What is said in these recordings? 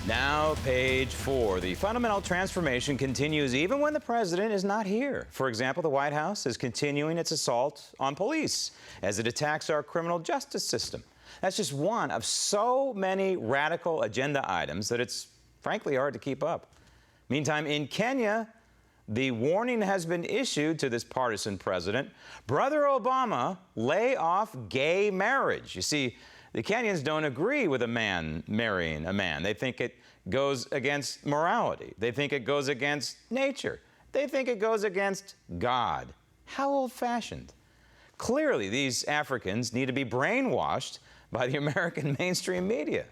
Now, page 4. The fundamental transformation continues even when the president is not here. For example, the White House is continuing its assault on police as it attacks our criminal justice system. That's just one of so many radical agenda items that it's frankly hard to keep up. Meantime, in Kenya, the warning has been issued to this partisan president. Brother Obama, lay off gay marriage. You see, the Kenyans don't agree with a man marrying a man. They think it goes against morality. They think it goes against nature. They think it goes against God. How old-fashioned. Clearly, these Africans need to be brainwashed by the American mainstream media.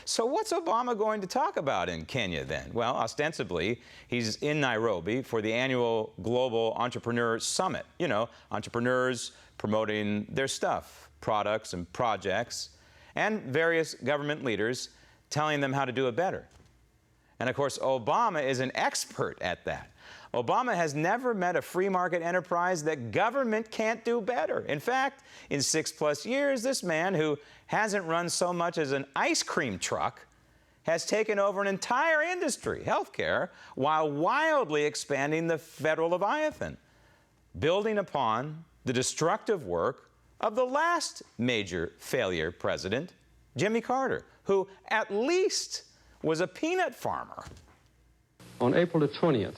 So what's Obama going to talk about in Kenya then? Well, ostensibly, he's in Nairobi for the annual Global Entrepreneur Summit. You know, entrepreneurs promoting their stuff, products and projects, and various government leaders telling them how to do it better. And of course, Obama is an expert at that. Obama has never met a free market enterprise that government can't do better. In fact, in 6+ years, this man, who hasn't run so much as an ice cream truck, has taken over an entire industry, healthcare, while wildly expanding the federal Leviathan, building upon the destructive work of the last major failure president, Jimmy Carter, who at least was a peanut farmer. On April the 20th,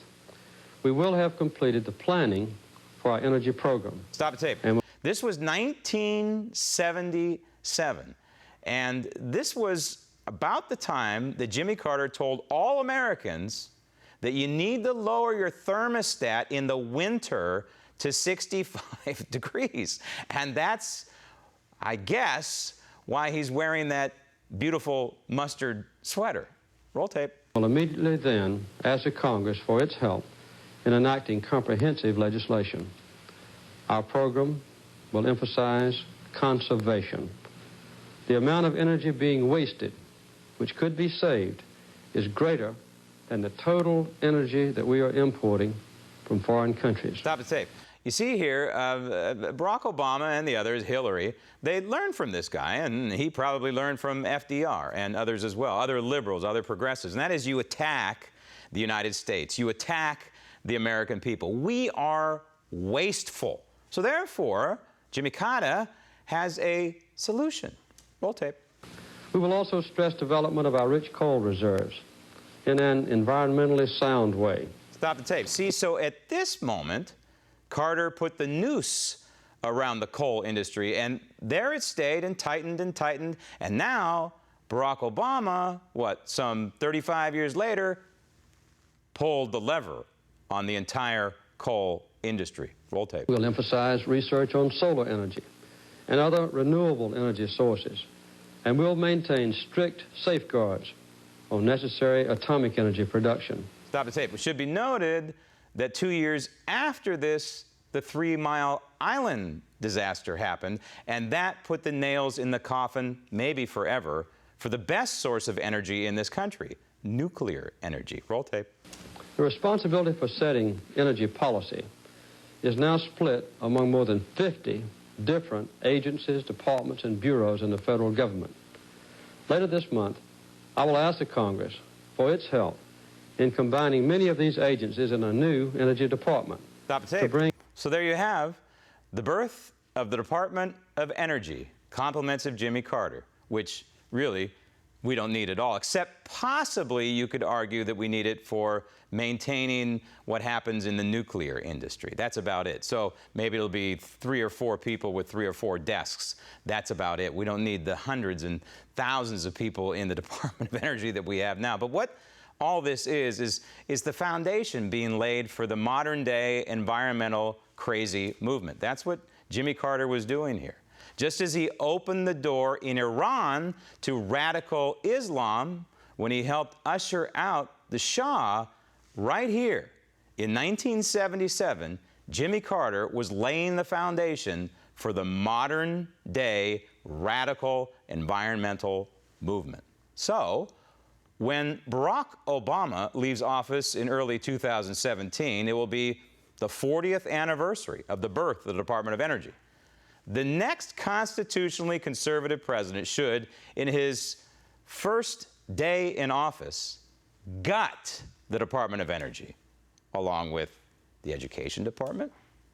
we will have completed the planning for our energy program. Stop the tape. This was 1977, and this was about the time that Jimmy Carter told all Americans that you need to lower your thermostat in the winter to 65 degrees. And that's, I guess, why he's wearing that beautiful mustard sweater. Roll tape. We'll immediately then ask the Congress for its help in enacting comprehensive legislation. Our program will emphasize conservation. The amount of energy being wasted, which could be saved, is greater than the total energy that we are importing from foreign countries. Stop the tape. You see here, Barack Obama and the others, Hillary, they learned from this guy, and he probably learned from FDR and others as well, other liberals, other progressives, and that is you attack the United States. You attack the American people. We are wasteful. So therefore, Jimmy Carter has a solution. Roll tape. We will also stress development of our rich coal reserves in an environmentally sound way. Stop the tape. See, so at this moment, Carter put the noose around the coal industry, and there it stayed and tightened, and now Barack Obama, some 35 years later, pulled the lever on the entire coal industry. Roll tape. We'll emphasize research on solar energy and other renewable energy sources, and we'll maintain strict safeguards on necessary atomic energy production. Stop the tape. It should be noted that 2 years after this, the 3 Mile Island disaster happened, and that put the nails in the coffin, maybe forever, for the best source of energy in this country, nuclear energy. Roll tape. The responsibility for setting energy policy is now split among more than 50 different agencies, departments, and bureaus in the federal government. Later this month, I will ask the Congress for its help in combining many of these agencies in a new energy department. Stop the tape. So there you have the birth of the Department of Energy, compliments of Jimmy Carter, which really we don't need at all, except possibly you could argue that we need it for maintaining what happens in the nuclear industry. That's about it. So maybe it'll be 3 or 4 people with 3 or 4 desks. That's about it. We don't need the hundreds and thousands of people in the Department of Energy that we have now. But what all this is the foundation being laid for the modern day environmental crazy movement. That's what Jimmy Carter was doing here. Just as he opened the door in Iran to radical Islam when he helped usher out the Shah, right here in 1977, Jimmy Carter was laying the foundation for the modern day radical environmental movement. So, when Barack Obama leaves office in early 2017, it will be the 40th anniversary of the birth of the Department of Energy. The next constitutionally conservative president should, in his first day in office, gut the Department of Energy, along with the Education Department,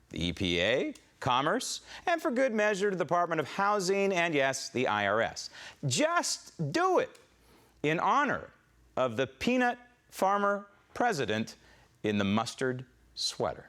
the EPA, Commerce, and for good measure, the Department of Housing, and yes, the IRS. Just do it in honor of the peanut farmer president in the mustard sweater.